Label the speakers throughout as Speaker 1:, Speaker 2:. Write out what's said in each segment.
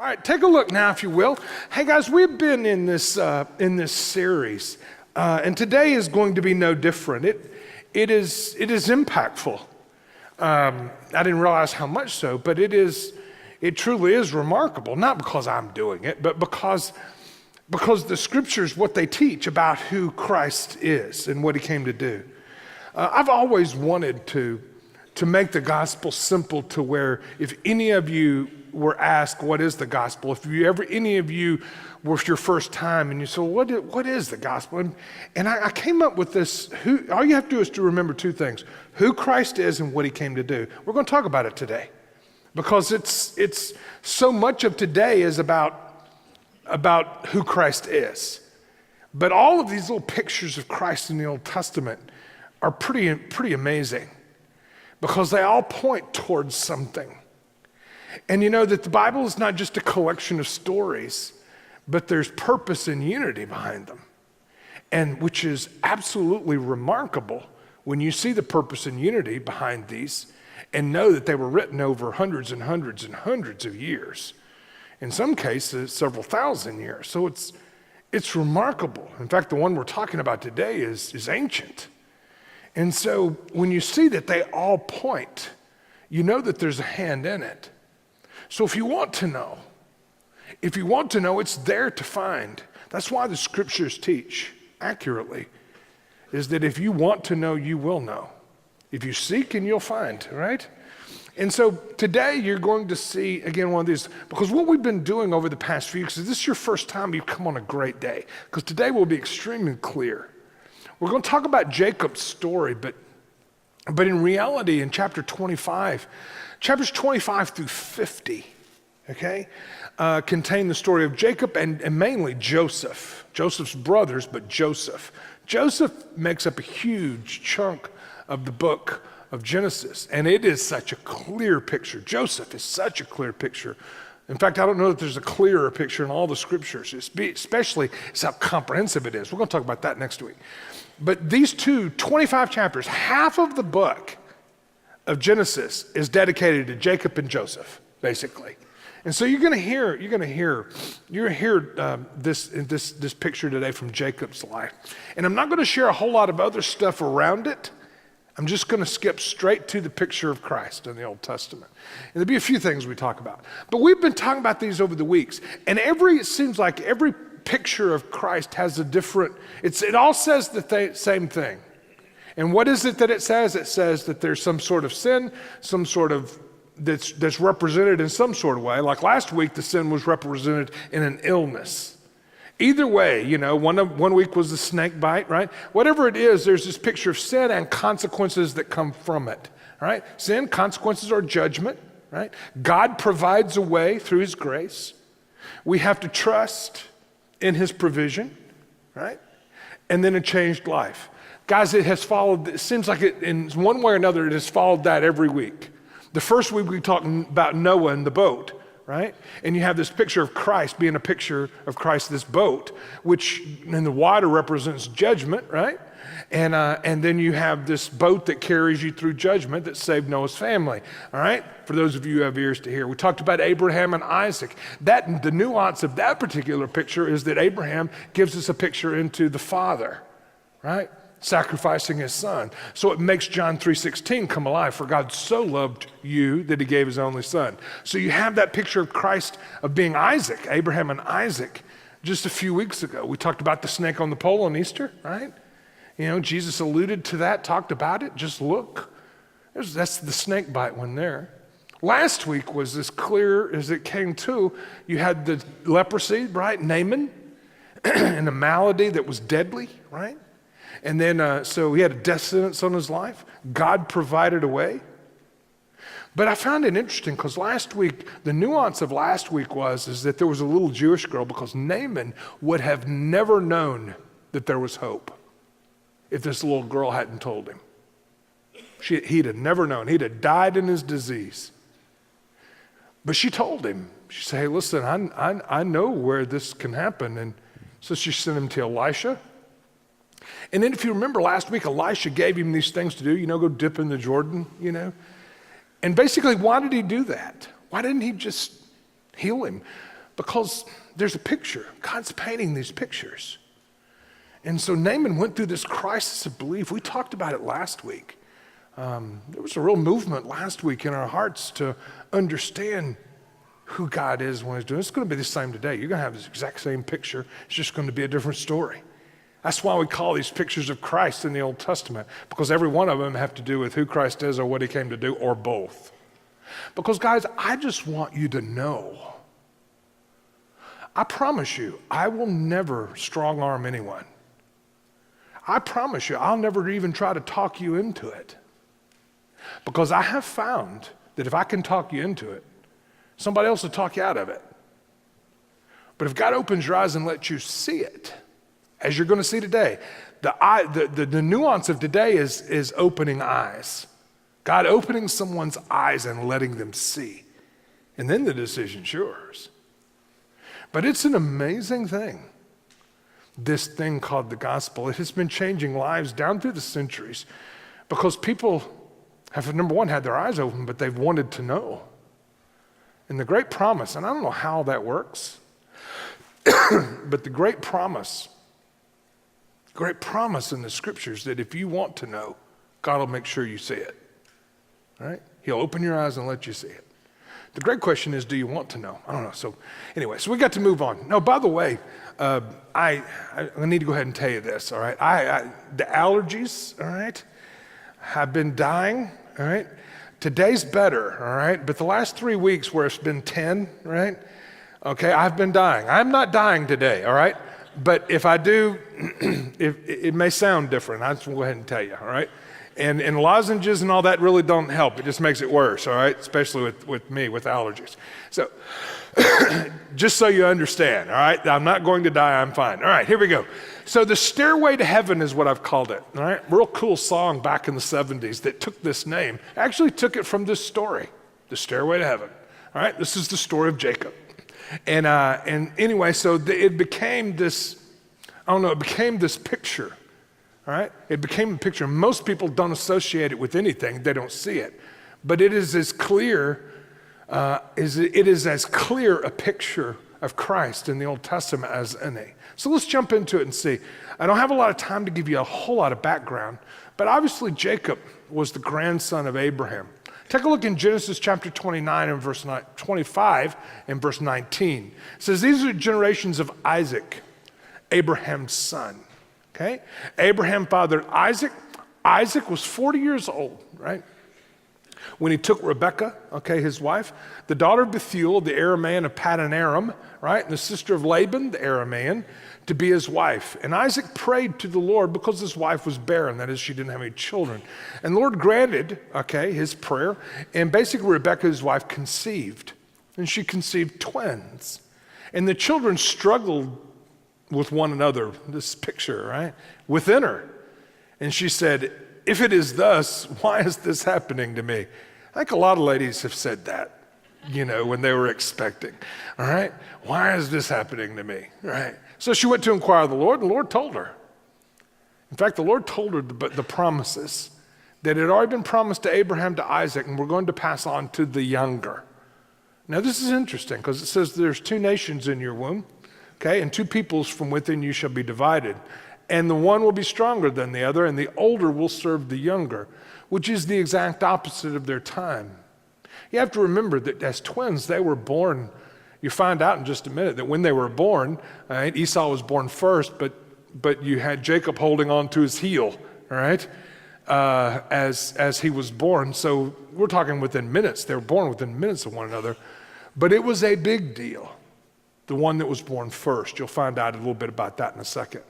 Speaker 1: All right, take a look now, if you will. Hey guys, we've been in this series, and today is going to be no different. It is impactful. I didn't realize how much so, but it truly is remarkable. Not because I'm doing it, but because the scriptures, what they teach about who Christ is and what he came to do. I've always wanted to make the gospel simple to where if any of you were asked what is the gospel, if any of you were your first time and you said, what is the gospel? And I came up with this, all you have to do is to remember two things: who Christ is and what he came to do. We're going to talk about it today because it's so much of today is about who Christ is. But all of these little pictures of Christ in the Old Testament are pretty amazing because they all point towards something. And you know that the Bible is not just a collection of stories, but there's purpose and unity behind them, and which is absolutely remarkable when you see the purpose and unity behind these and know that they were written over hundreds and hundreds and hundreds of years, in some cases several thousand years. So it's remarkable. In fact, the one we're talking about today is ancient. And so when you see that they all point, you know that there's a hand in it. So if you want to know, it's there to find. That's why the scriptures teach accurately, is that if you want to know, you will know. If you seek, and you'll find, right? And so today you're going to see, again, one of these, because what we've been doing over the past few weeks, is this your first time, you've come on a great day, because today will be extremely clear. We're going to talk about Jacob's story, but in reality, in chapters 25 through 50, okay, contain the story of Jacob and mainly Joseph. Joseph's brothers, but Joseph. Joseph makes up a huge chunk of the book of Genesis, and it is such a clear picture. Joseph is such a clear picture. In fact, I don't know that there's a clearer picture in all the scriptures, especially how comprehensive it is. We're going to talk about that next week. But these 25 chapters, half of the book of Genesis is dedicated to Jacob and Joseph, basically. And so you're going to hear this picture today from Jacob's life. And I'm not going to share a whole lot of other stuff around it. I'm just going to skip straight to the picture of Christ in the Old Testament. And there'll be a few things we talk about. But we've been talking about these over the weeks. And it seems like every picture of Christ has a different, it all says the same thing. And what is it that it says? It says that there's some sort of sin, some sort of, that's represented in some sort of way. Like last week, the sin was represented in an illness. Either way, you know, one week was the snake bite, right? Whatever it is, there's this picture of sin and consequences that come from it, right? Sin, consequences are judgment, right? God provides a way through his grace. We have to trust in his provision, right? And then a changed life. Guys, it seems like it, in one way or another, it has followed that every week. The first week we talked about Noah and the boat, right? And you have this picture of Christ being a picture of Christ, this boat, which in the water represents judgment, right? And then you have this boat that carries you through judgment that saved Noah's family, all right? For those of you who have ears to hear. We talked about Abraham and Isaac. The nuance of that particular picture is that Abraham gives us a picture into the Father, right? Sacrificing his son. So it makes John 3:16 come alive. For God so loved you that he gave his only son. So you have that picture of Christ of being Isaac, Abraham and Isaac. Just a few weeks ago, we talked about the snake on the pole on Easter, right? You know, Jesus alluded to that, talked about it. Just look. That's the snake bite one there. Last week was as clear as it came to. You had the leprosy, right? Naaman, and a malady that was deadly, right? And then, so he had a death sentence on his life. God provided a way. But I found it interesting because last week, the nuance of last week is that there was a little Jewish girl, because Naaman would have never known that there was hope if this little girl hadn't told him. He'd have never known. He'd have died in his disease. But she told him. She said, hey, listen, I know where this can happen. And so she sent him to Elisha. And then if you remember last week, Elisha gave him these things to do, you know, go dip in the Jordan, you know. And basically, why did he do that? Why didn't he just Heal him. Because there's a picture. God's painting these pictures. And so Naaman went through this crisis of belief. We talked about it last week. There was a real movement last week in our hearts to understand who God is when he's doing it. It's going to be the same today. You're going to have this exact same picture. It's just going to be a different story. That's why we call these pictures of Christ in the Old Testament, because every one of them have to do with who Christ is or what he came to do, or both. Because guys, I just want you to know, I promise you, I will never strong arm anyone. I promise you, I'll never even try to talk you into it. Because I have found that if I can talk you into it, somebody else will talk you out of it. But if God opens your eyes and lets you see it, as you're going to see today, the nuance of today is opening eyes. God opening someone's eyes and letting them see. And then the decision's yours. But it's an amazing thing, this thing called the gospel. It has been changing lives down through the centuries because people have, number one, had their eyes open, but they've wanted to know. And the great promise, and I don't know how that works, but the great promise in the scriptures that if you want to know, God will make sure you see it, right? He'll open your eyes and let you see it. The great question is, do you want to know? I don't know. So anyway, so we got to move on. No, by the way, I need to go ahead and tell you this, all right? The allergies, all right, have been dying, all right? Today's better, all right? But the last 3 weeks where it's been 10, right? Okay, I've been dying. I'm not dying today, all right? But if I do, it may sound different. I just want to go ahead and tell you, all right? And lozenges and all that really don't help. It just makes it worse, all right? Especially with me, with allergies. So just so you understand, all right? I'm not going to die, I'm fine. All right, here we go. So the Stairway to Heaven is what I've called it, all right? Real cool song back in the 70s that took this name. Actually took it from this story, the Stairway to Heaven, all right? This is the story of Jacob. And anyway, so it became this, it became this picture. All right? It became a picture. Most people don't associate it with anything. They don't see it. But it is as clear, it is as clear a picture of Christ in the Old Testament as any. So let's jump into it and see. I don't have a lot of time to give you a whole lot of background, but obviously Jacob was the grandson of Abraham. Take a look in Genesis chapter 29 and verse 25 and verse 19. It says, these are generations of Isaac, Abraham's son. Okay? Abraham fathered Isaac. Isaac was 40 years old, right? When he took Rebekah, okay, his wife, the daughter of Bethuel, the Aramean of Paddan Aram, right? And the sister of Laban, the Aramean, to be his wife. And Isaac prayed to the Lord because his wife was barren. That is, she didn't have any children. And the Lord granted, okay, his prayer. And basically Rebekah, his wife, conceived. And she conceived twins. And the children struggled with one another, this picture, right? Within her. And she said, if it is thus, why is this happening to me? I think a lot of ladies have said that, when they were expecting, all right? Why is this happening to me, right? So she went to inquire of the Lord, and the Lord told her. In fact, the Lord told her the promises that had already been promised to Abraham, to Isaac, and we're going to pass on to the younger. Now, this is interesting because it says there's 2 nations in your womb. Okay, and 2 peoples from within you shall be divided. And the one will be stronger than the other, and the older will serve the younger, which is the exact opposite of their time. You have to remember that as twins, they were born. You find out in just a minute that when they were born, Esau was born first, but you had Jacob holding on to his heel, all right, as he was born. So we're talking within minutes. They were born within minutes of one another. But it was a big deal. The one that was born first. You'll find out a little bit about that in a second.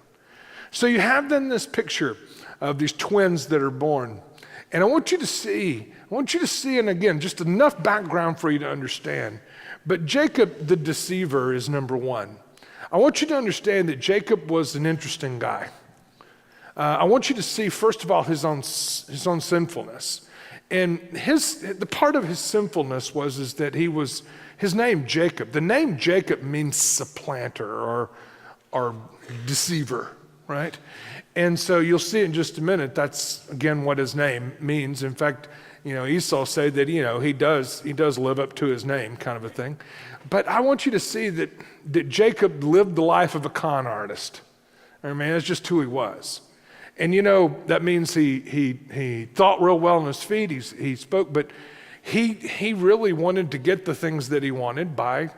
Speaker 1: So you have then this picture of these twins that are born. And I want you to see, and again, just enough background for you to understand. But Jacob, the deceiver, is number one. I want you to understand that Jacob was an interesting guy. I want you to see, first of all, his own sinfulness. And the part of his sinfulness is that his name Jacob. The name Jacob means supplanter or deceiver, right? And so you'll see in just a minute, that's again what his name means. In fact, Esau said that, he does live up to his name, kind of a thing. But I want you to see that Jacob lived the life of a con artist. I mean, that's just who he was. And that means he thought real well on his feet, he spoke, but he really wanted to get the things that he wanted by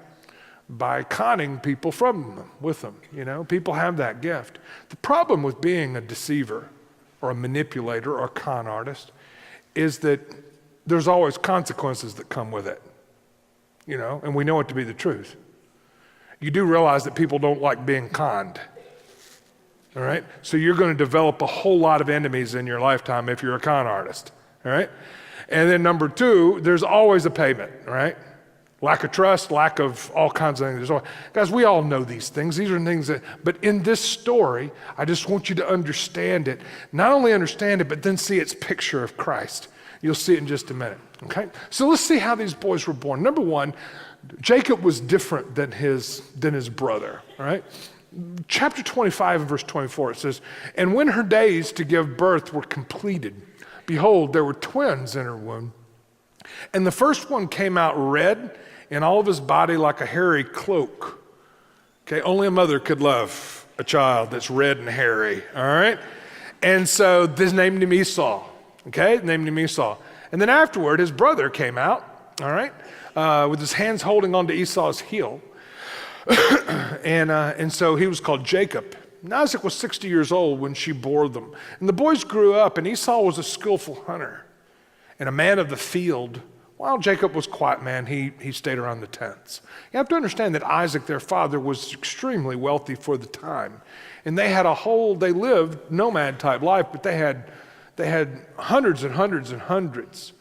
Speaker 1: conning people with them. People have that gift. The problem with being a deceiver or a manipulator or a con artist is that there's always consequences that come with it, and we know it to be the truth. You do realize that people don't like being conned, all right? So you're going to develop a whole lot of enemies in your lifetime if you're a con artist, all right? And then number two, there's always a payment, all right? Lack of trust, lack of all kinds of things. Guys, we all know these things. These are things but in this story, I just want you to understand it. Not only understand it, but then see its picture of Christ. You'll see it in just a minute, okay? So let's see how these boys were born. Number one, Jacob was different than his brother, all right? Chapter 25 and verse 24, it says, "And when her days to give birth were completed, behold, there were twins in her womb. And the first one came out red in all of his body like a hairy cloak." Okay, only a mother could love a child that's red and hairy, all right? And so this named him Esau, okay? Named him Esau. And then afterward, his brother came out, all right, with his hands holding onto Esau's heel. and so he was called Jacob. And Isaac was 60 years old when she bore them. And the boys grew up, and Esau was a skillful hunter and a man of the field, while Jacob was a quiet man. He stayed around the tents. You have to understand that Isaac, their father, was extremely wealthy for the time. And they lived nomad type life, but they had hundreds and hundreds and hundreds,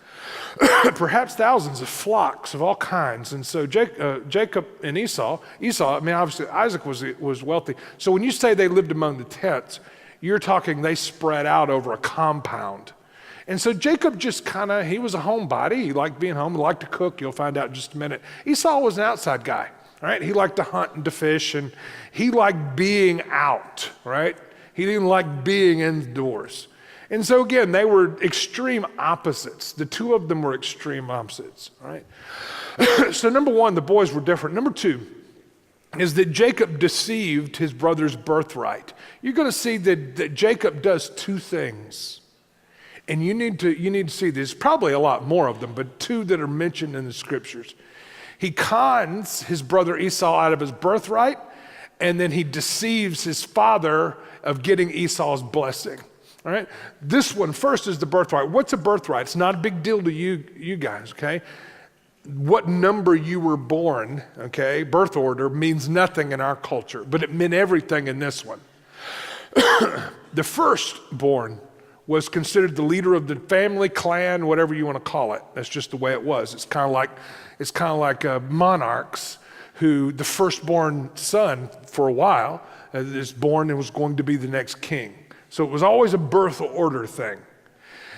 Speaker 1: perhaps thousands of flocks of all kinds. And so Jacob and Esau, I mean, obviously Isaac was wealthy. So when you say they lived among the tents, you're talking they spread out over a compound. And so Jacob just he was a homebody. He liked being home, he liked to cook. You'll find out in just a minute. Esau was an outside guy, right? He liked to hunt and to fish, and he liked being out, right? He didn't like being indoors. And so again, they were extreme opposites. The two of them were extreme opposites, right? So number one, the boys were different. Number two is that Jacob deceived his brother's birthright. You're going to see that Jacob does two things. And you need to see, there's probably a lot more of them, but two that are mentioned in the scriptures. He cons his brother Esau out of his birthright, and then he deceives his father of getting Esau's blessing. All right? This one first is the birthright. What's a birthright? It's not a big deal to you guys, okay? What number you were born, okay? Birth order means nothing in our culture, but it meant everything in this one. The firstborn was considered the leader of the family, clan, whatever you want to call it. That's just the way it was. It's kind of like monarchs who the firstborn son for a while is born and was going to be the next king. So it was always a birth order thing.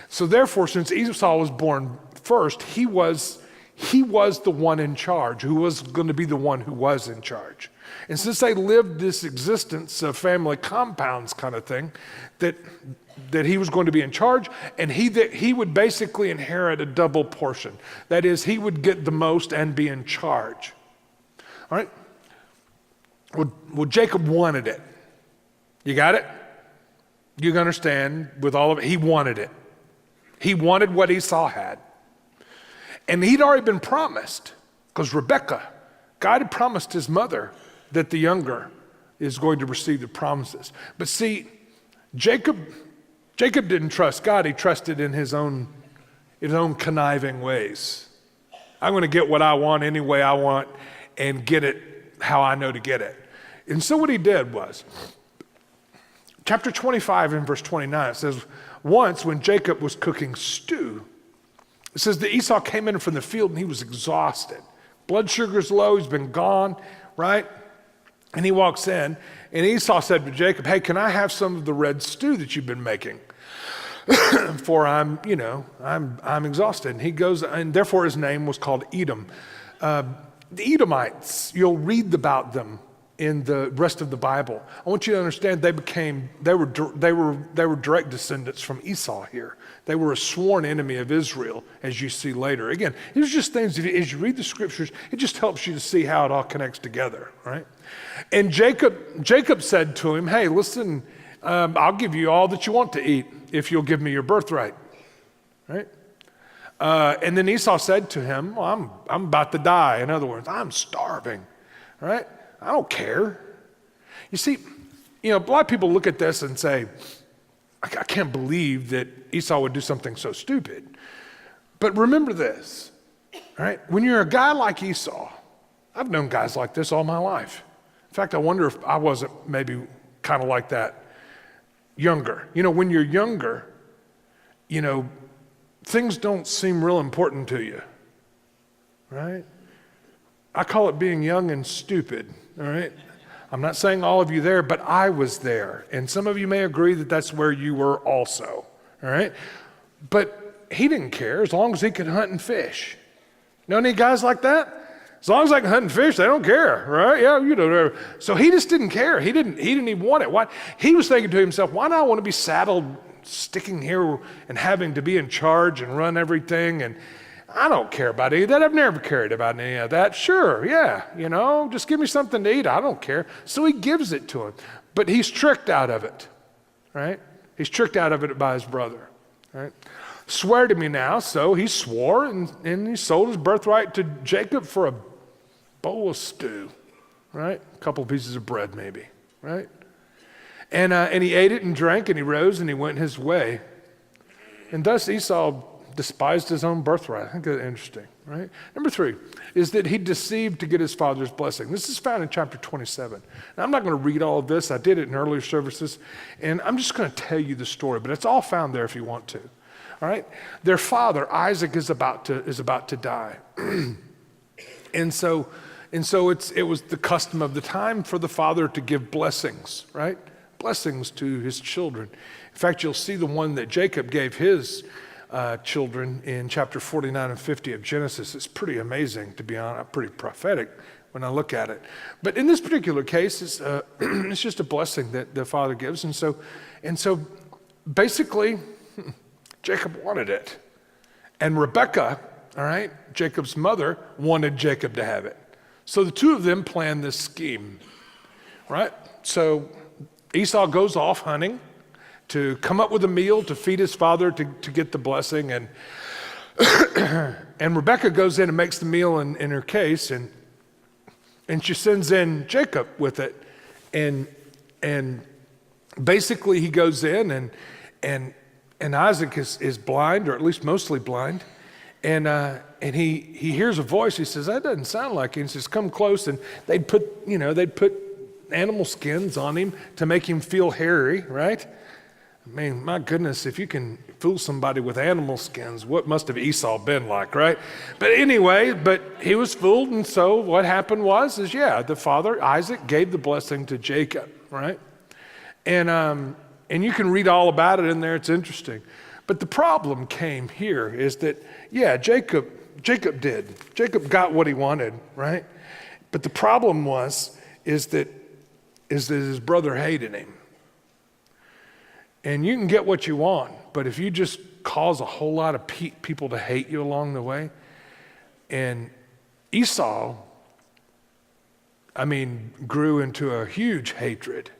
Speaker 1: So therefore, since Esau was born first, he was the one in charge, who was going to be the one who was in charge. And since they lived this existence of family compounds kind of thing, that he was going to be in charge, and he would basically inherit a double portion. That is, he would get the most and be in charge. All right? Well, Jacob wanted it. You got it? You can understand with all of it, he wanted it. He wanted what Esau had. And he'd already been promised, because Rebekah, God had promised his mother that the younger is going to receive the promises. But see, Jacob didn't trust God. He trusted in his own conniving ways. I'm going to get what I want any way I want and get it how I know to get it. And so what he did was, chapter 25 and verse 29, it says, once when Jacob was cooking stew, it says that Esau came in from the field and he was exhausted. Blood sugar's low, he's been gone, right? And he walks in, and Esau said to Jacob, hey, can I have some of the red stew that you've been making? For I'm exhausted. And he goes, and therefore his name was called Edom. The Edomites, you'll read about them in the rest of the Bible. I want you to understand they were direct descendants from Esau here. They were a sworn enemy of Israel, as you see later. Again, these are just things, as you read the scriptures, it just helps you to see how it all connects together, right? And Jacob said to him, hey, listen, I'll give you all that you want to eat if you'll give me your birthright, right? And then Esau said to him, well, I'm about to die. In other words, I'm starving, right? I don't care. You see, a lot of people look at this and say, I can't believe that Esau would do something so stupid. But remember this, right? When you're a guy like Esau, I've known guys like this all my life. In fact, I wonder if I wasn't maybe kind of like that younger. When you're younger, things don't seem real important to you, right? I call it being young and stupid, all right? I'm not saying all of you there, but I was there. And some of you may agree that that's where you were also, all right? But he didn't care as long as he could hunt and fish. Know any guys like that? As long as I can hunt and fish, they don't care, right? Yeah, So he just didn't care. He didn't even want it. Why? He was thinking to himself, why do I want to be saddled, sticking here and having to be in charge and run everything? And I don't care about any of that. I've never cared about any of that. Sure, yeah, just give me something to eat. I don't care. So he gives it to him. But he's tricked out of it, right? He's tricked out of it by his brother, right? Swear to me now. So he swore and he sold his birthright to Jacob for a bowl of stew, right? A couple of pieces of bread maybe, right? And he ate it and drank and he rose and he went his way. And thus Esau despised his own birthright. I think that's interesting, right? Number 3 is that he deceived to get his father's blessing. This is found in chapter 27. Now, I'm not going to read all of this. I did it in earlier services, and I'm just going to tell you the story, but it's all found there if you want to, all right? Their father, Isaac, is about to die. And so it was the custom of the time for the father to give blessings, right? Blessings to his children. In fact, you'll see the one that Jacob gave his children in chapter 49 and 50 of Genesis. It's pretty amazing, to be honest, pretty prophetic when I look at it. But in this particular case, it's just a blessing that the father gives. And so basically, Jacob wanted it. And Rebekah, all right, Jacob's mother, wanted Jacob to have it. So the two of them planned this scheme, right? So Esau goes off hunting to come up with a meal to feed his father to get the blessing. And and Rebekah goes in and makes the meal in her case, and she sends in Jacob with it. And basically he goes in and Isaac is blind, or at least mostly blind. And he hears a voice. He says, that doesn't sound like him. He says, come close. And they'd put animal skins on him to make him feel hairy, right? I mean, my goodness, if you can fool somebody with animal skins, what must have Esau been like, right? But anyway, he was fooled, and so what happened is the father, Isaac, gave the blessing to Jacob, right? And you can read all about it in there. It's interesting. But the problem came here is that, Jacob did. Jacob got what he wanted, right? But the problem is that his brother hated him. And you can get what you want, but if you just cause a whole lot of people to hate you along the way, and Esau, grew into a huge hatred.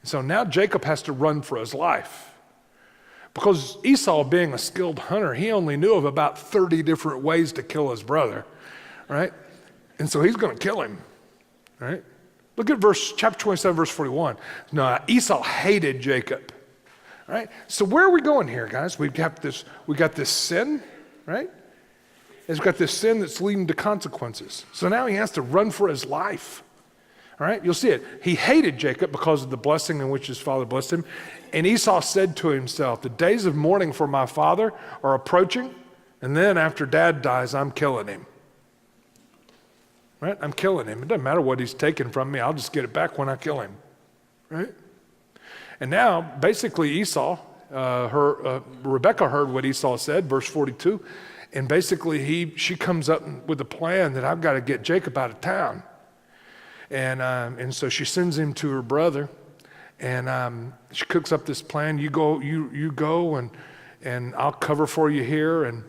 Speaker 1: And so now Jacob has to run for his life. Because Esau, being a skilled hunter, he only knew of about 30 different ways to kill his brother, right? And so he's going to kill him, right? Look at chapter 27, verse 41. Now, Esau hated Jacob. Right? So where are we going here, guys? We got this sin, right? He's got this sin that's leading to consequences. So now he has to run for his life. All right? You'll see it. He hated Jacob because of the blessing in which his father blessed him. And Esau said to himself, the days of mourning for my father are approaching, and then after dad dies, I'm killing him. Right? I'm killing him. It doesn't matter what he's taken from me. I'll just get it back when I kill him. Right? And now, basically, Rebekah heard what Esau said, verse 42, and basically she comes up with a plan that I've got to get Jacob out of town. And so she sends him to her brother, and she cooks up this plan. You go, and I'll cover for you here. And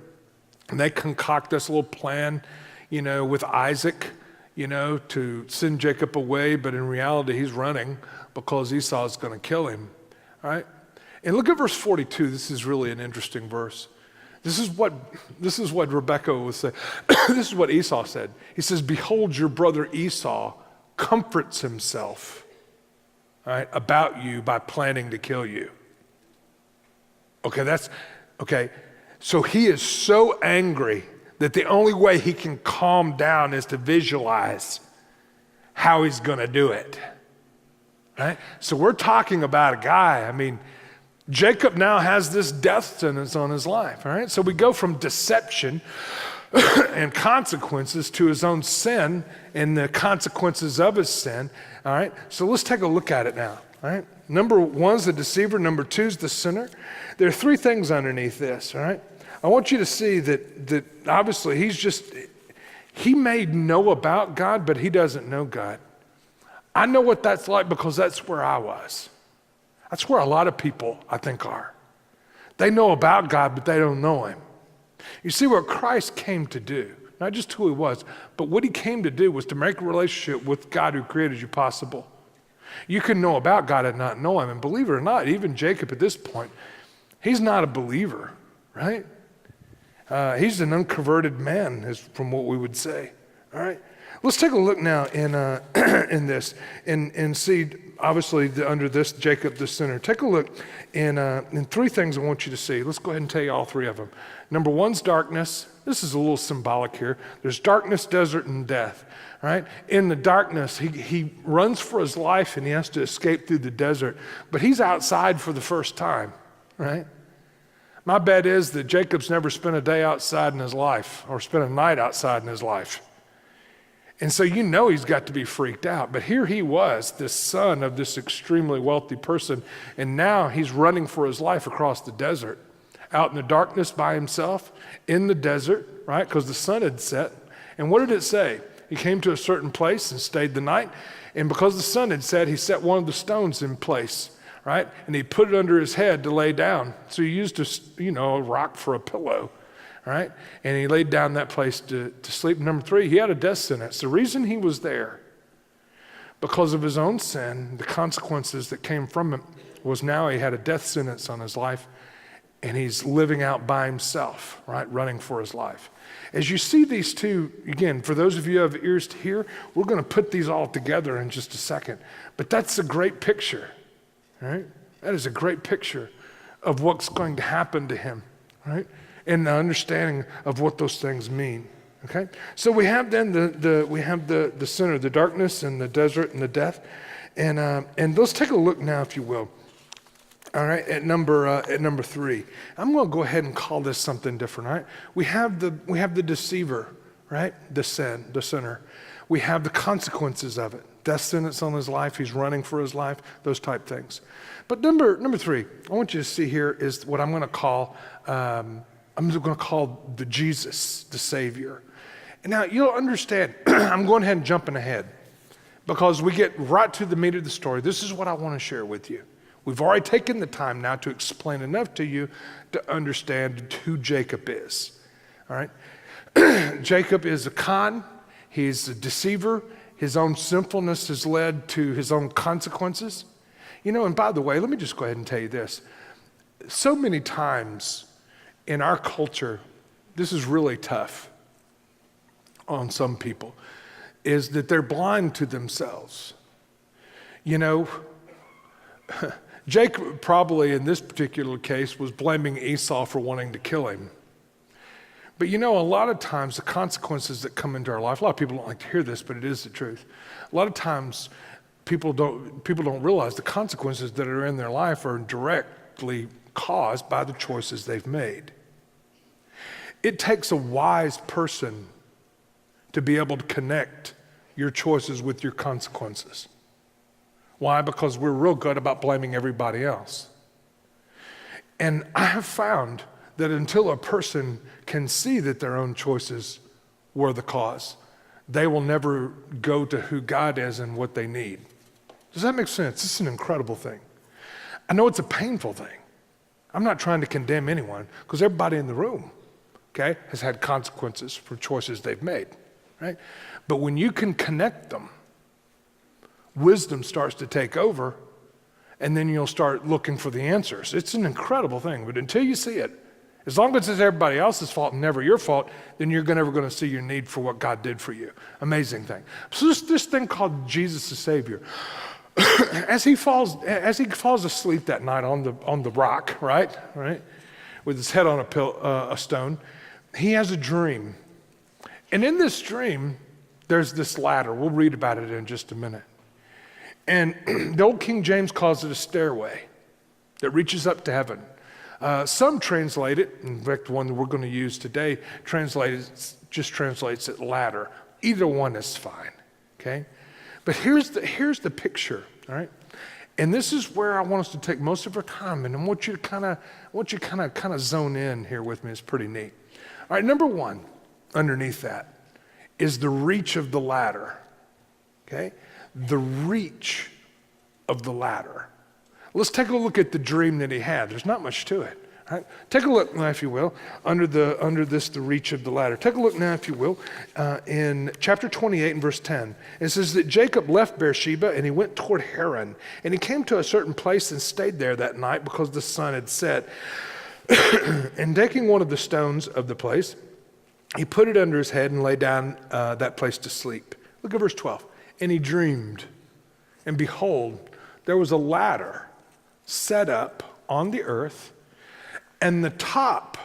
Speaker 1: they concoct this little plan, with Isaac, to send Jacob away. But in reality, he's running because Esau is going to kill him. All right? And look at verse 42. This is really an interesting verse. This is what Rebekah was saying. This is what Esau said. He says, "Behold, your brother Esau comforts himself, all right, about you by planning to kill you." Okay. So he is so angry that the only way he can calm down is to visualize how he's going to do it. Right? So we're talking about a guy. Jacob now has this death sentence on his life. All right. So we go from deception and consequences to his own sin and the consequences of his sin. All right. So let's take a look at it now. All right. Number one's the deceiver. Number two's the sinner. There are three things underneath this. All right. I want you to see that obviously he may know about God, but he doesn't know God. I know what that's like because that's where I was. That's where a lot of people, I think, are. They know about God, but they don't know him. You see, what Christ came to do, not just who he was, but what he came to do was to make a relationship with God who created you possible. You can know about God and not know him. And believe it or not, even Jacob at this point, he's not a believer, right? He's an unconverted man, is from what we would say. All right, let's take a look now in in this and see. Obviously, under this Jacob the sinner. Take a look in three things I want you to see. Let's go ahead and tell you all three of them. Number one's darkness. This is a little symbolic here. There's darkness, desert, and death. All right. In the darkness, he runs for his life and he has to escape through the desert. But he's outside for the first time. Right. My bet is that Jacob's never spent a day outside in his life or spent a night outside in his life. And so he's got to be freaked out. But here he was, this son of this extremely wealthy person, and now he's running for his life across the desert, out in the darkness by himself, in the desert, right? Because the sun had set. And what did it say? He came to a certain place and stayed the night. And because the sun had set, he set one of the stones in place, right? And he put it under his head to lay down. So he used a rock for a pillow. Right? And he laid down that place to sleep. Number three, he had a death sentence. The reason he was there, because of his own sin, the consequences that came from it, was now he had a death sentence on his life, and he's living out by himself, right? Running for his life. As you see these two, again, for those of you who have ears to hear, we're going to put these all together in just a second. But that's a great picture, right? That is a great picture of what's going to happen to him, right? And the understanding of what those things mean. Okay, so we have then the sinner, the darkness and the desert and the death, and let's take a look now, if you will. All right, at number three, I'm going to go ahead and call this something different. Right, we have the deceiver, right, the sinner. We have the consequences of it. Death sentence on his life. He's running for his life. Those type things. But number three, I want you to see here is what I'm going to call. I'm going to call the Jesus, the Savior. And now you'll understand, I'm going ahead and jumping ahead because we get right to the meat of the story. This is what I want to share with you. We've already taken the time now to explain enough to you to understand who Jacob is. All right? Jacob is a con. He's a deceiver. His own sinfulness has led to his own consequences. And by the way, let me just go ahead and tell you this. So many times, in our culture, this is really tough on some people, is that they're blind to themselves. Jacob probably in this particular case was blaming Esau for wanting to kill him. But a lot of times the consequences that come into our life, a lot of people don't like to hear this, but it is the truth. A lot of times people don't realize the consequences that are in their life are directly caused by the choices they've made. It takes a wise person to be able to connect your choices with your consequences. Why? Because we're real good about blaming everybody else. And I have found that until a person can see that their own choices were the cause, they will never go to who God is and what they need. Does that make sense? This is an incredible thing. I know it's a painful thing. I'm not trying to condemn anyone because everybody in the room, okay, has had consequences for choices they've made, right? But when you can connect them, wisdom starts to take over, and then you'll start looking for the answers. It's an incredible thing, but until you see it, as long as it's everybody else's fault and never your fault, then you're never going to see your need for what God did for you. Amazing thing. So this thing called Jesus the Savior, as he falls asleep that night on the rock, right, with his head on a stone, he has a dream, and in this dream, there's this ladder. We'll read about it in just a minute. And the old King James calls it a stairway that reaches up to heaven. Some translate it, in fact, the one that we're going to use today just translates it ladder. Either one is fine, okay? But here's the picture, all right? And this is where I want us to take most of our time, and I want you to kind of zone in here with me. It's pretty neat. All right, number one, underneath that, is the reach of the ladder, okay? The reach of the ladder. Let's take a look at the dream that he had. There's not much to it. Right? Take a look now, if you will, under the reach of the ladder. Take a look now, if you will, in chapter 28 and verse 10. It says that Jacob left Beersheba and he went toward Haran. And he came to a certain place and stayed there that night because the sun had set. And taking one of the stones of the place, he put it under his head and lay down that place to sleep. Look at verse 12. And he dreamed, and behold, there was a ladder set up on the earth, and the top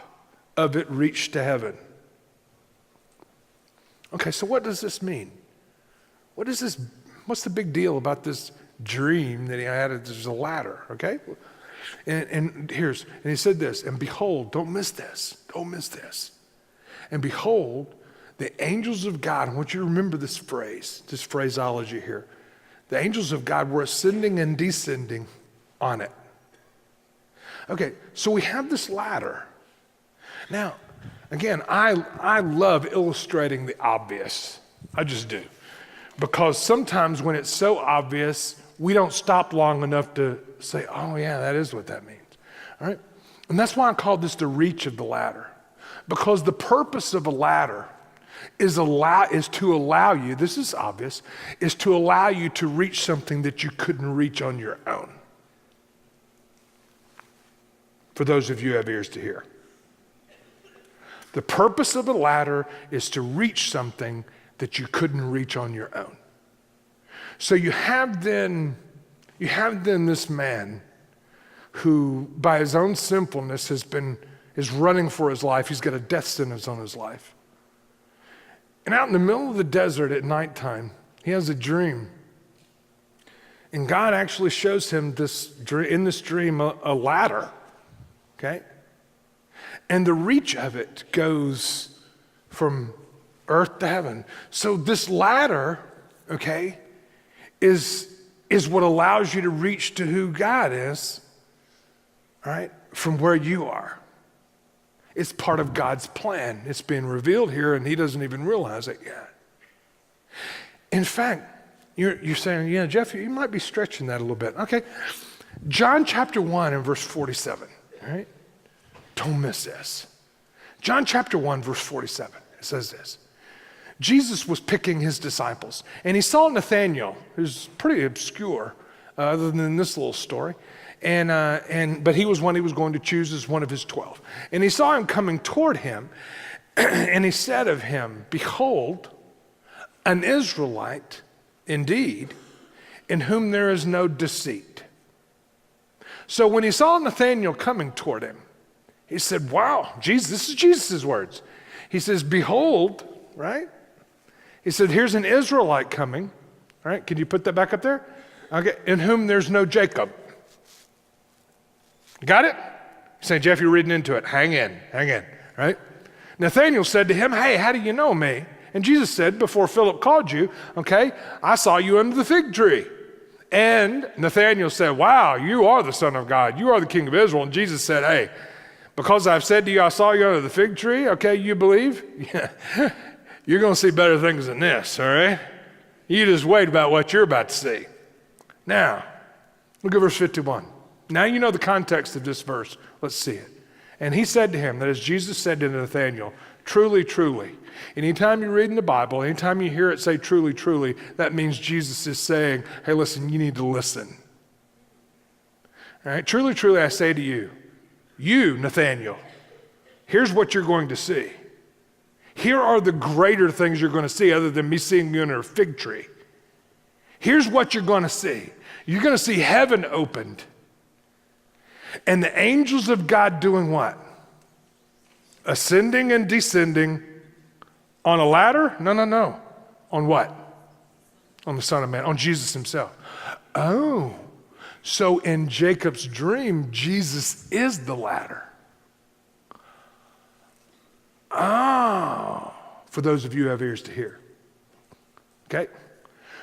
Speaker 1: of it reached to heaven. Okay, so what does this mean? What's the big deal about this dream that he had? There's a ladder, okay? And he said this, and behold, don't miss this. And behold, the angels of God, I want you to remember this phraseology here. The angels of God were ascending and descending on it. Okay, so we have this ladder. Now, again, I love illustrating the obvious. I just do. Because sometimes when it's so obvious, we don't stop long enough to say, oh yeah, that is what that means. All right? And that's why I call this the reach of the ladder. Because the purpose of a ladder is to allow you, this is obvious, is to allow you to reach something that you couldn't reach on your own. For those of you who have ears to hear. The purpose of a ladder is to reach something that you couldn't reach on your own. So you have then this man who, by his own sinfulness, is running for his life. He's got a death sentence on his life. And out in the middle of the desert at nighttime, he has a dream. And God actually shows him in this dream a ladder, okay? And the reach of it goes from earth to heaven. So this ladder, okay, is what allows you to reach to who God is, all right, from where you are. It's part of God's plan. It's being revealed here, and he doesn't even realize it yet. In fact, you're saying, yeah, Jeff, you might be stretching that a little bit. Okay, John chapter 1 and verse 47, all right? Don't miss this. John chapter 1, verse 47, it says this. Jesus was picking his disciples, and he saw Nathanael, who's pretty obscure, other than this little story. But he was one he was going to choose as one of his 12. And he saw him coming toward him, and he said of him, behold, an Israelite indeed, in whom there is no deceit. So when he saw Nathanael coming toward him, he said, wow, Jesus, this is Jesus' words. He says, behold, right? He said, here's an Israelite coming, right? Can you put that back up there? Okay, in whom there's no Jacob. Got it? You say, Jeff, you're reading into it. Hang in, right? Nathanael said to him, hey, how do you know me? And Jesus said, before Philip called you, okay, I saw you under the fig tree. And Nathanael said, wow, you are the Son of God. You are the King of Israel. And Jesus said, hey, because I've said to you, I saw you under the fig tree, okay, you believe? Yeah. You're going to see better things than this, all right? You just wait about what you're about to see. Now, look at verse 51. Now you know the context of this verse. Let's see it. And he said to him, that is, Jesus said to Nathanael, truly, truly. Anytime you read in the Bible, anytime you hear it say truly, truly, that means Jesus is saying, hey, listen, you need to listen. All right, truly, truly, I say to you, Nathanael, here's what you're going to see. Here are the greater things you're going to see other than me seeing you under a fig tree. Here's what you're going to see. You're going to see heaven opened and the angels of God doing what? Ascending and descending on a ladder? No. On what? On the Son of Man, on Jesus himself. Oh, so in Jacob's dream, Jesus is the ladder. Oh, for those of you who have ears to hear. Okay?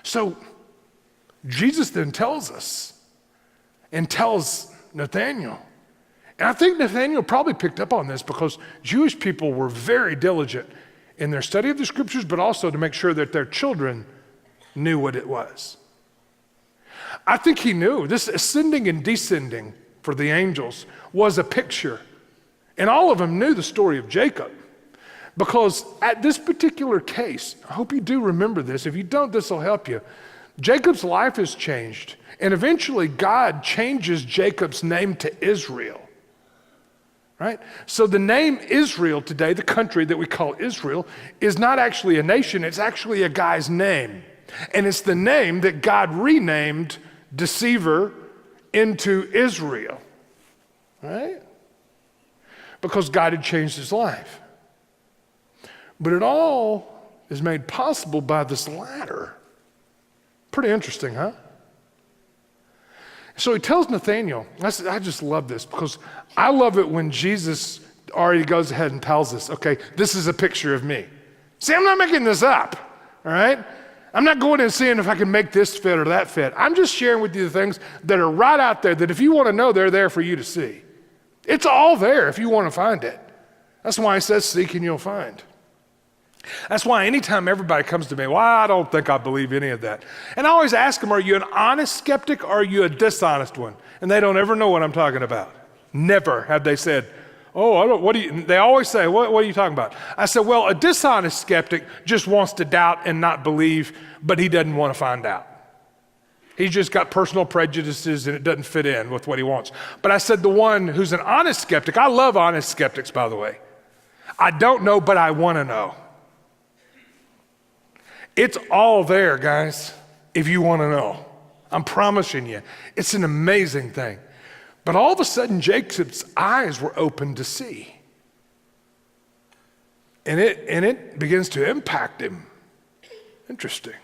Speaker 1: So Jesus then tells us and tells Nathanael. And I think Nathanael probably picked up on this because Jewish people were very diligent in their study of the scriptures, but also to make sure that their children knew what it was. I think he knew this ascending and descending for the angels was a picture. And all of them knew the story of Jacob. Because at this particular case, I hope you do remember this. If you don't, this will help you. Jacob's life is changed. And eventually God changes Jacob's name to Israel. Right? So the name Israel today, the country that we call Israel, is not actually a nation, it's actually a guy's name. And it's the name that God renamed deceiver into Israel. Right? Because God had changed his life. But it all is made possible by this ladder. Pretty interesting, huh? So he tells Nathanael, I just love this because I love it when Jesus already goes ahead and tells us, okay, this is a picture of me. See, I'm not making this up, all right? I'm not going and seeing if I can make this fit or that fit. I'm just sharing with you the things that are right out there that if you want to know, they're there for you to see. It's all there if you want to find it. That's why he says, seek and you'll find. That's why anytime everybody comes to me, well, I don't think I believe any of that. And I always ask them, are you an honest skeptic or are you a dishonest one? And they don't ever know what I'm talking about. Never have they said, they always say, what are you talking about? I said, well, a dishonest skeptic just wants to doubt and not believe, but he doesn't want to find out. He's just got personal prejudices and it doesn't fit in with what he wants. But I said the one who's an honest skeptic, I love honest skeptics, by the way. I don't know, but I want to know. It's all there, guys, if you want to know. I'm promising you. It's an amazing thing. But all of a sudden, Jacob's eyes were open to see. And it begins to impact him. Interesting.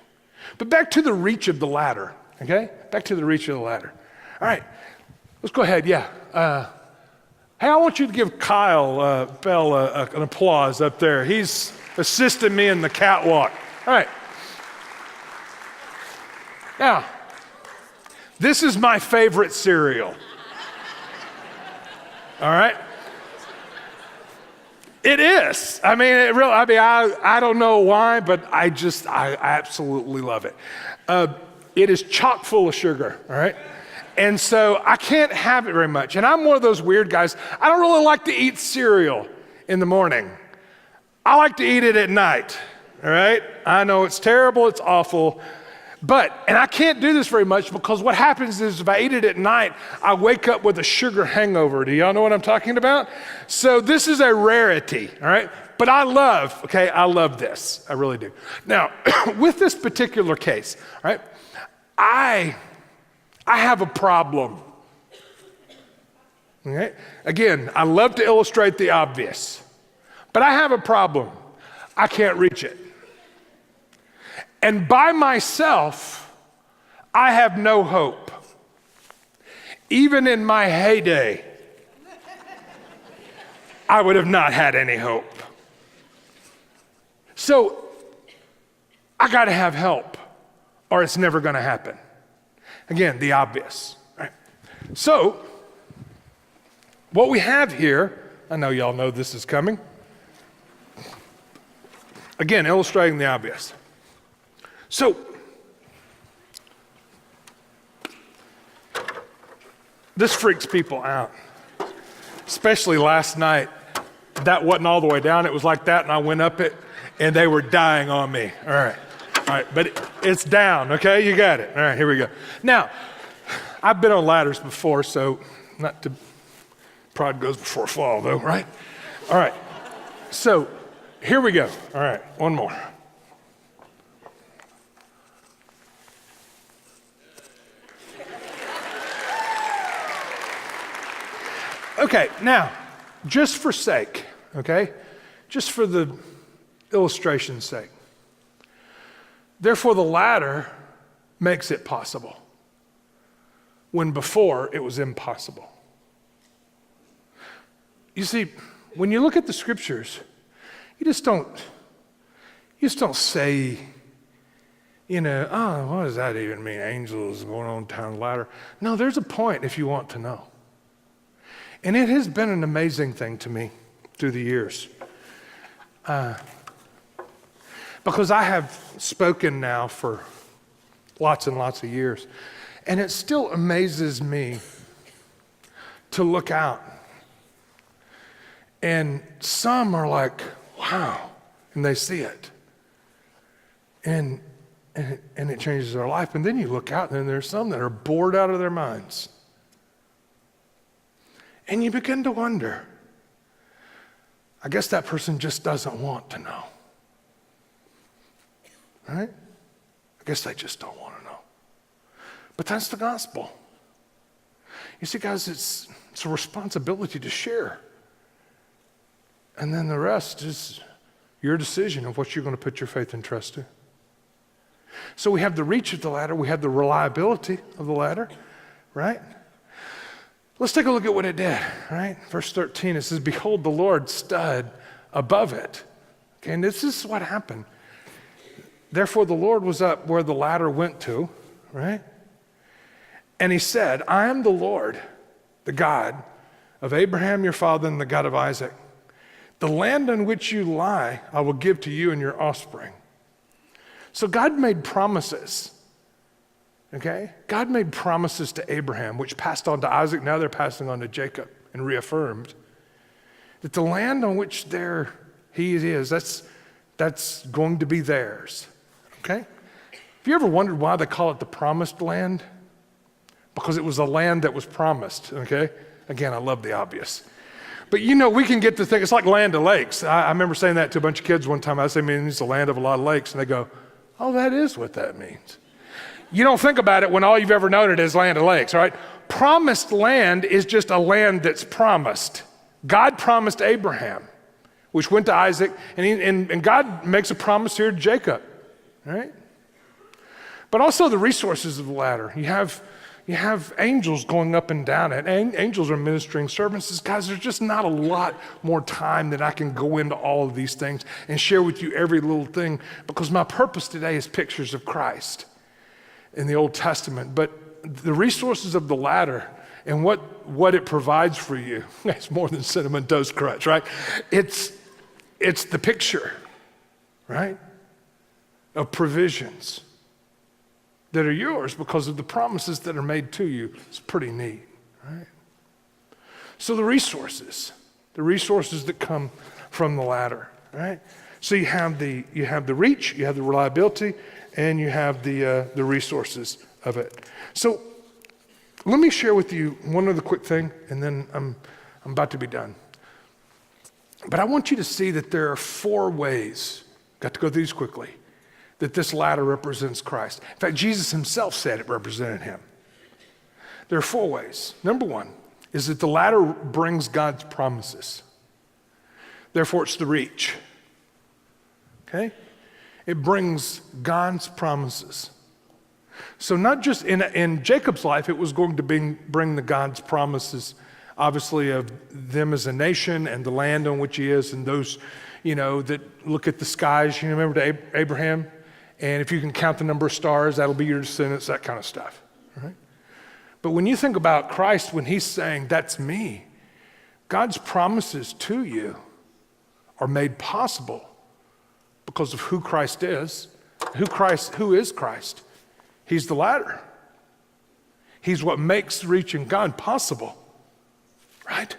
Speaker 1: But back to the reach of the ladder, okay? Back to the reach of the ladder. All right, let's go ahead, yeah. Hey, I want you to give Kyle Bell an applause up there. He's assisting me in the catwalk. All right. Now, this is my favorite cereal. All right? It is. I mean, I don't know why, but I absolutely love it. It is chock full of sugar, all right? And so I can't have it very much. And I'm one of those weird guys. I don't really like to eat cereal in the morning. I like to eat it at night, all right? I know it's terrible, it's awful. And I can't do this very much because what happens is if I eat it at night, I wake up with a sugar hangover. Do y'all know what I'm talking about? So this is a rarity, all right? But I love this. I really do. Now, with this particular case, all right, I have a problem. Okay? Again, I love to illustrate the obvious, but I have a problem. I can't reach it. And by myself, I have no hope. Even in my heyday, I would have not had any hope. So I got to have help or it's never going to happen. Again, the obvious. Right? So what we have here, I know y'all know this is coming. Again, illustrating the obvious. So, this freaks people out, especially last night. That wasn't all the way down. It was like that, and I went up it, and they were dying on me. All right, but it's down, okay? You got it. All right, here we go. Now, I've been on ladders before, so not to, pride goes before a fall, though, right? All right, so here we go. All right, one more. Okay, now, just for sake, okay? Just for the illustration's sake. Therefore, the ladder makes it possible, when before it was impossible. You see, when you look at the scriptures, you just don't say, oh, what does that even mean? Angels going on down the ladder. No, there's a point if you want to know. And it has been an amazing thing to me through the years. Because I have spoken now for lots and lots of years. And it still amazes me to look out. And some are like, wow, and they see it. And it changes their life. And then you look out and there's some that are bored out of their minds. And you begin to wonder, I guess that person just doesn't want to know. Right? I guess they just don't want to know. But that's the gospel. You see, guys, it's a responsibility to share. And then the rest is your decision of what you're going to put your faith and trust in. So we have the reach of the ladder, we have the reliability of the ladder, right? Let's take a look at what it did, right? Verse 13, it says, behold, the Lord stood above it. Okay, and this is what happened. Therefore, the Lord was up where the ladder went to, right? And he said, I am the Lord, the God of Abraham, your father, and the God of Isaac. The land on which you lie, I will give to you and your offspring. So God made promises. Okay? God made promises to Abraham, which passed on to Isaac. Now they're passing on to Jacob and reaffirmed that the land on which he is, that's going to be theirs. Okay? Have you ever wondered why they call it the promised land? Because it was a land that was promised. Okay? Again, I love the obvious. But we can get to think, it's like land of lakes. I remember saying that to a bunch of kids one time. I said, it means the land of a lot of lakes. And they go, oh, that is what that means. You don't think about it when all you've ever known it is land of lakes, right? Promised land is just a land that's promised. God promised Abraham, which went to Isaac, and God makes a promise here to Jacob, right? But also the resources of the ladder. You have angels going up and down it. Angels are ministering services. Guys, there's just not a lot more time that I can go into all of these things and share with you every little thing, because my purpose today is pictures of Christ in the Old Testament. But the resources of the ladder and what it provides for you, it's more than Cinnamon Toast Crunch, right? It's the picture, right, of provisions that are yours because of the promises that are made to you. It's pretty neat, right? So the resources that come from the ladder, right? So you have the reach, you have the reliability, and you have the resources of it. So let me share with you one other quick thing, and then I'm about to be done. But I want you to see that there are 4 ways, got to go through these quickly, that this ladder represents Christ. In fact, Jesus himself said it represented him. There are 4 ways. Number 1 is that the ladder brings God's promises. Therefore, it's the reach. Okay? It brings God's promises. So not just in Jacob's life, it was going to bring the God's promises, obviously, of them as a nation and the land on which he is, and those, that look at the skies. Remember to Abraham? And if you can count the number of stars, that'll be your descendants, that kind of stuff, right? But when you think about Christ, when he's saying, that's me, God's promises to you are made possible because of who Christ is. Who is Christ? He's the ladder. He's what makes reaching God possible, right?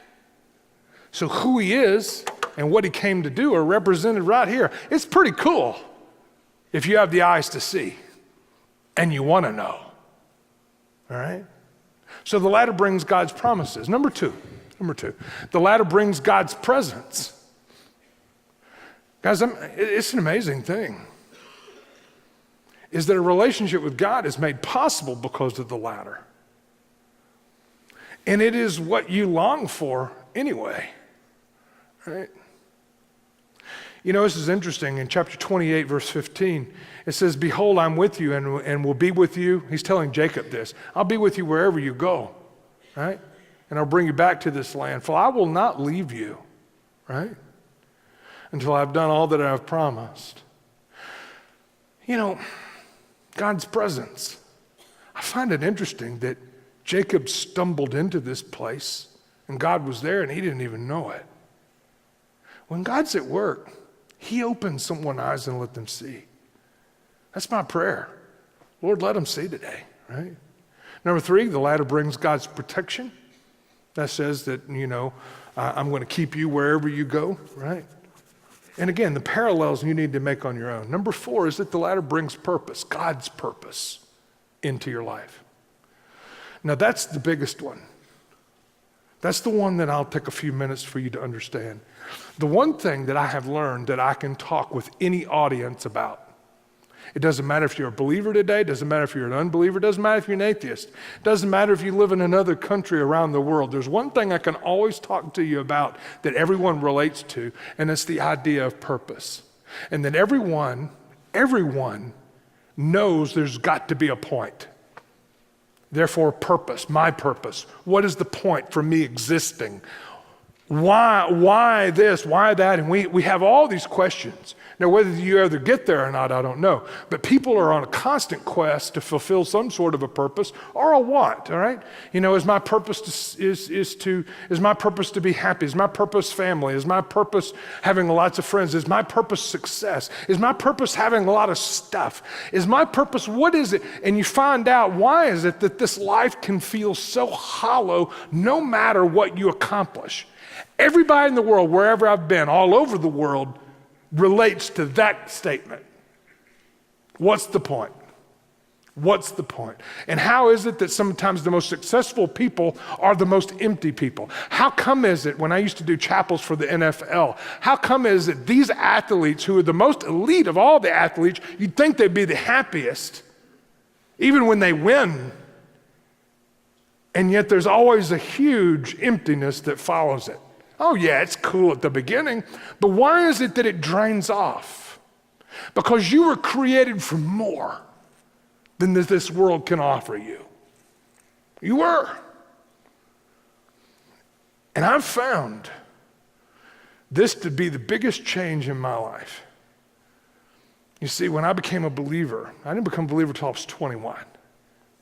Speaker 1: So who he is and what he came to do are represented right here. It's pretty cool if you have the eyes to see and you want to know, all right? So the ladder brings God's promises. Number two, the ladder brings God's presence. Guys, it's an amazing thing, is that a relationship with God is made possible because of the ladder. And it is what you long for anyway, right? You know, this is interesting. In chapter 28, verse 15, it says, behold, I'm with you and will be with you. He's telling Jacob this. I'll be with you wherever you go, right? And I'll bring you back to this land. For I will not leave you, right? Until I've done all that I've promised. You know, God's presence. I find it interesting that Jacob stumbled into this place and God was there and he didn't even know it. When God's at work, he opens someone's eyes and let them see. That's my prayer. Lord, let them see today, right? Number three, the ladder brings God's protection. That says that, you know, I'm going to keep you wherever you go, right? And again, the parallels you need to make on your own. Number four is that the ladder brings purpose, God's purpose, into your life. Now that's the biggest one. That's the one that I'll take a few minutes for you to understand. The one thing that I have learned that I can talk with any audience about. It doesn't matter if you're a believer today, it doesn't matter if you're an unbeliever, it doesn't matter if you're an atheist, it doesn't matter if you live in another country around the world. There's one thing I can always talk to you about that everyone relates to, and it's the idea of purpose. And that everyone knows there's got to be a point. Therefore, purpose, my purpose. What is the point for me existing? Why this, why that? And we have all these questions. Now, whether you ever get there or not, I don't know. But people are on a constant quest to fulfill some sort of a purpose or a want, all right? You know, is my purpose is my purpose to be happy? Is my purpose family? Is my purpose having lots of friends? Is my purpose success? Is my purpose having a lot of stuff? Is my purpose, what is it? And you find out, why is it that this life can feel so hollow no matter what you accomplish? Everybody in the world, wherever I've been, all over the world, relates to that statement. What's the point? What's the point? And how is it that sometimes the most successful people are the most empty people? How come is it, when I used to do chapels for the NFL, how come is it these athletes who are the most elite of all the athletes, you'd think they'd be the happiest, even when they win, and yet there's always a huge emptiness that follows it. Oh yeah, it's cool at the beginning, but why is it that it drains off? Because you were created for more than this world can offer you. You were. And I've found this to be the biggest change in my life. You see, when I became a believer, I didn't become a believer until I was 21.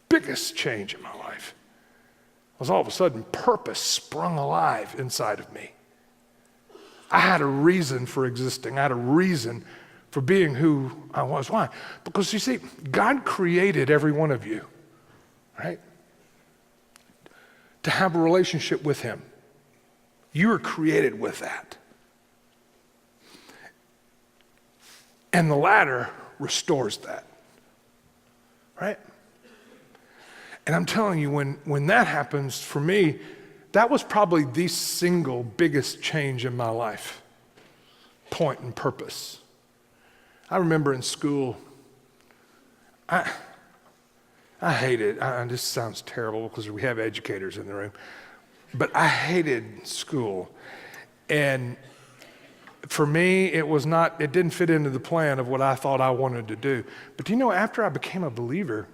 Speaker 1: Biggest change in my life was all of a sudden purpose sprung alive inside of me. I had a reason for existing. I had a reason for being who I was. Why? Because you see, God created every one of you, right? To have a relationship with him. You were created with that. And the ladder restores that, right? And I'm telling you, when that happens, for me, that was probably the single biggest change in my life. Point and purpose. I remember in school, I hated, this sounds terrible because we have educators in the room, but I hated school. And for me, it didn't fit into the plan of what I thought I wanted to do. But you know, after I became a believer,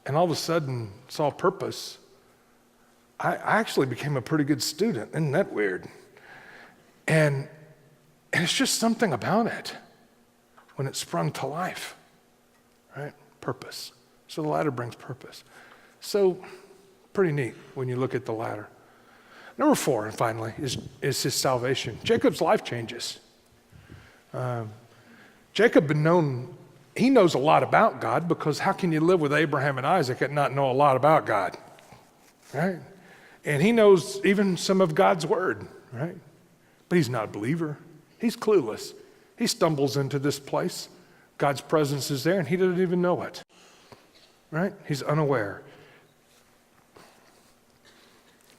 Speaker 1: and all of a sudden saw purpose, I actually became a pretty good student. Isn't that weird? And it's just something about it when it sprung to life, right? Purpose. So the ladder brings purpose. So pretty neat when you look at the ladder. Number 4, and finally, is his salvation. Jacob's life changes. Jacob he knows a lot about God, because how can you live with Abraham and Isaac and not know a lot about God, right? And he knows even some of God's word, right? But he's not a believer. He's clueless. He stumbles into this place. God's presence is there and he doesn't even know it, right? He's unaware.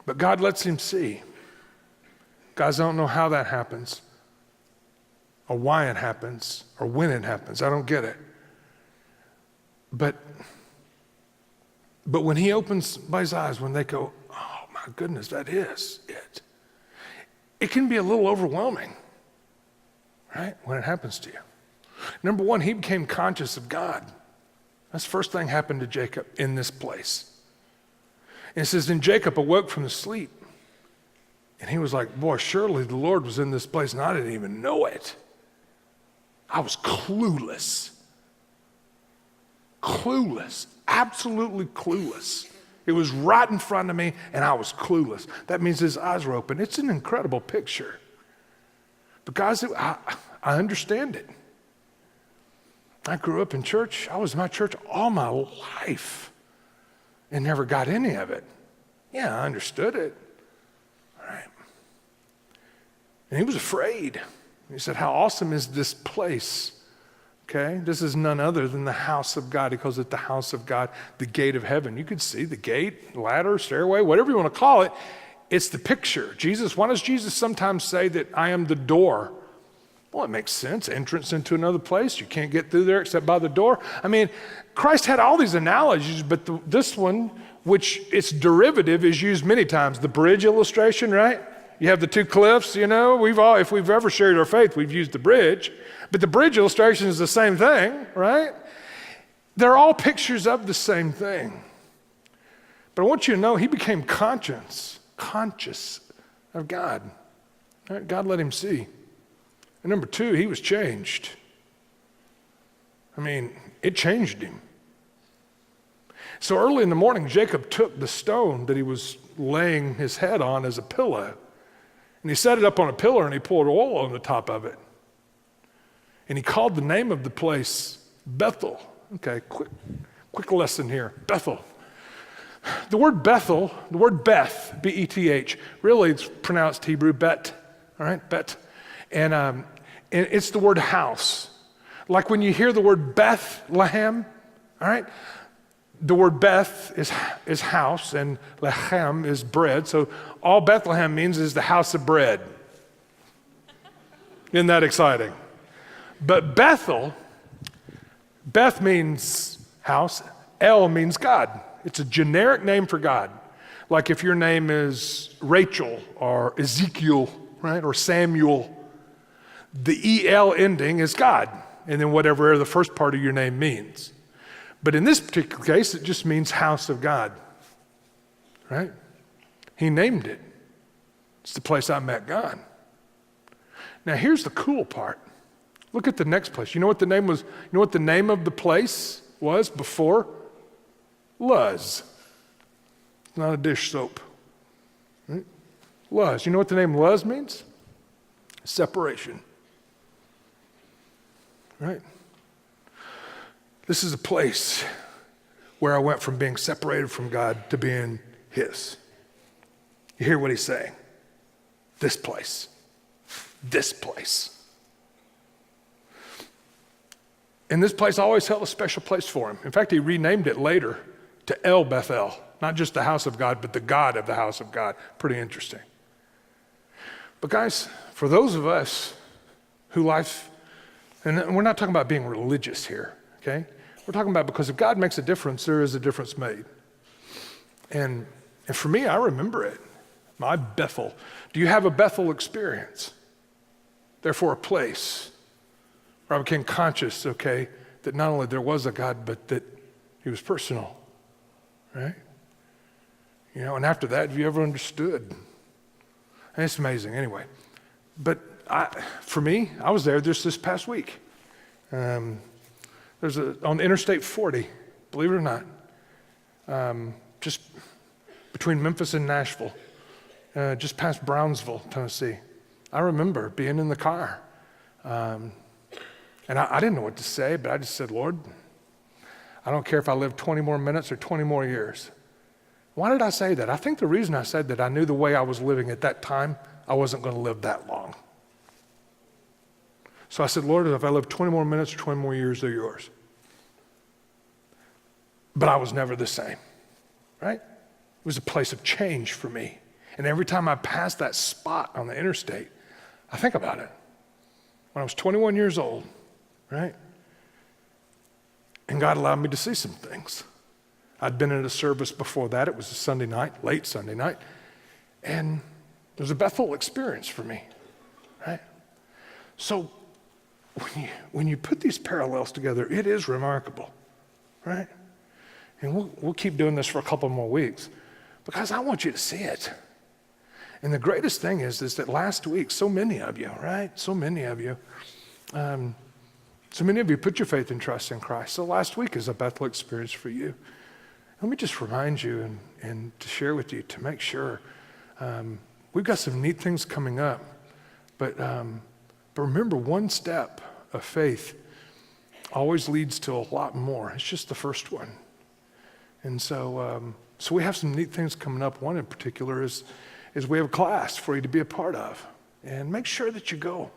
Speaker 1: But God lets him see. Guys, I don't know how that happens, or why it happens, or when it happens. I don't get it. But when he opens his eyes, when they go, oh my goodness, that is it. It can be a little overwhelming, right, when it happens to you. Number one, he became conscious of God. That's the first thing happened to Jacob in this place. And it says, then Jacob awoke from the sleep. And he was like, boy, surely the Lord was in this place and I didn't even know it. I was clueless. Clueless, absolutely clueless. It was right in front of me and I was clueless. That means his eyes were open. It's an incredible picture. But guys, I understand it. I grew up in church. I was in my church all my life and never got any of it. Yeah, I understood it. All right. And he was afraid. He said, how awesome is this place? Okay, this is none other than the house of God. He calls it the house of God, the gate of heaven. You could see the gate, ladder, stairway, whatever you want to call it. It's the picture. Why does Jesus sometimes say that I am the door? Well, it makes sense. Entrance into another place. You can't get through there except by the door. I mean, Christ had all these analogies, but this one, which its derivative is used many times. The bridge illustration, right? You have the two cliffs, if we've ever shared our faith, we've used the bridge. But the bridge illustration is the same thing, right? They're all pictures of the same thing. But I want you to know he became conscious of God. Right? God let him see. And number two, he was changed. I mean, it changed him. So early in the morning, Jacob took the stone that he was laying his head on as a pillow, and he set it up on a pillar and he poured oil on the top of it. And he called the name of the place Bethel. Okay, quick lesson here. Bethel. The word Bethel, the word Beth, B-E-T-H, really it's pronounced Hebrew bet, all right, bet. And it's the word house. Like when you hear the word Bethlehem, all right, the word Beth is house and Lechem is bread. So all Bethlehem means is the house of bread. Isn't that exciting? But Bethel, Beth means house, El means God. It's a generic name for God. Like if your name is Rachel or Ezekiel, right, or Samuel, the E-L ending is God, and then whatever the first part of your name means. But in this particular case, it just means house of God, right? He named it. It's the place I met God. Now here's the cool part. Look at the next place. You know what the name was? You know what the name of the place was before? Luz. It's not a dish soap. Right? Luz. You know what the name Luz means? Separation. Right? This is a place where I went from being separated from God to being his. You hear what he's saying? This place. This place. And this place always held a special place for him. In fact, he renamed it later to El Bethel, not just the house of God, but the God of the house of God. Pretty interesting. But guys, for those of us who and we're not talking about being religious here, okay? We're talking about because if God makes a difference, there is a difference made. And for me, I remember it. My Bethel. Do you have a Bethel experience? Therefore, a place where I became conscious, okay, that not only there was a God, but that he was personal, right? And after that, have you ever understood? And it's amazing anyway. But for me, I was there just this past week. There's on Interstate 40, believe it or not, just between Memphis and Nashville, just past Brownsville, Tennessee. I remember being in the car, And I didn't know what to say, but I just said, Lord, I don't care if I live 20 more minutes or 20 more years. Why did I say that? I think the reason I said that, I knew the way I was living at that time, I wasn't going to live that long. So I said, Lord, if I live 20 more minutes or 20 more years, they're yours. But I was never the same, right? It was a place of change for me. And every time I pass that spot on the interstate, I think about it. When I was 21 years old, right? And God allowed me to see some things. I'd been in a service before that. It was a Sunday night, late Sunday night. And it was a Bethel experience for me, right? So when you put these parallels together, it is remarkable, right? And we'll keep doing this for a couple more weeks because I want you to see it. And the greatest thing is that last week, so many of you, right? So many of you put your faith and trust in Christ. So last week is a Bethel experience for you. Let me just remind you and to share with you to make sure. We've got some neat things coming up, but remember, one step of faith always leads to a lot more. It's just the first one. And so we have some neat things coming up. One in particular is we have a class for you to be a part of. And make sure that you go.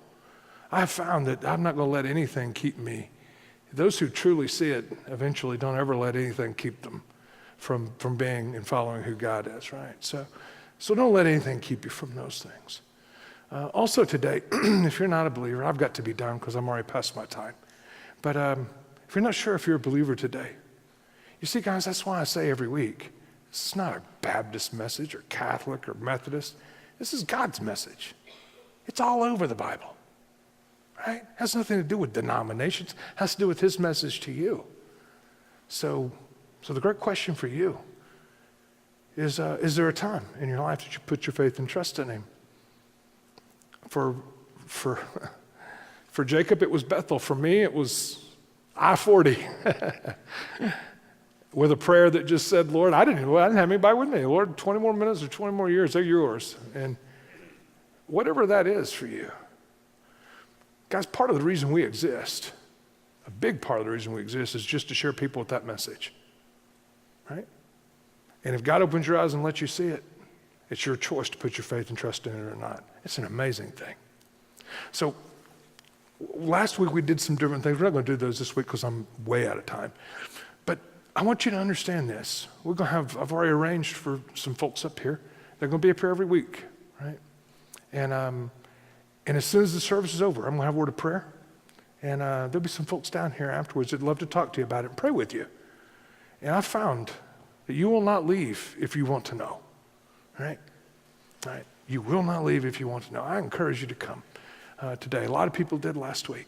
Speaker 1: I've found that I'm not going to let anything keep me. Those who truly see it eventually don't ever let anything keep them from being and following who God is, right? So don't let anything keep you from those things. Also today, if you're not a believer, I've got to be done because I'm already past my time. But if you're not sure if you're a believer today, you see, guys, that's why I say every week, this is not a Baptist message or Catholic or Methodist. This is God's message. It's all over the Bible, right? It has nothing to do with denominations. It has to do with his message to you. So the great question for you is there a time in your life that you put your faith and trust in him? For Jacob, it was Bethel. For me, it was I-40. With a prayer that just said, Lord, I didn't have anybody with me. Lord, 20 more minutes or 20 more years, they're yours. And whatever that is for you. Guys, part of the reason we exist, a big part of the reason we exist is just to share people with that message, right? And if God opens your eyes and lets you see it, it's your choice to put your faith and trust in it or not. It's an amazing thing. So last week we did some different things. We're not going to do those this week because I'm way out of time. But I want you to understand this. I've already arranged for some folks up here. They're going to be up here every week, right? And as soon as the service is over, I'm going to have a word of prayer. And there'll be some folks down here afterwards that'd love to talk to you about it and pray with you. And I found that you will not leave if you want to know, right? Right? You will not leave if you want to know. I encourage you to come today. A lot of people did last week.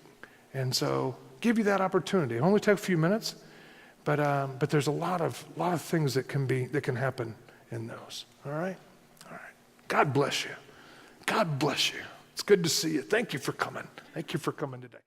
Speaker 1: And so give you that opportunity. It only takes a few minutes, but there's a lot of things that can happen in those. All right? All right. God bless you. God bless you. It's good to see you. Thank you for coming. Thank you for coming today.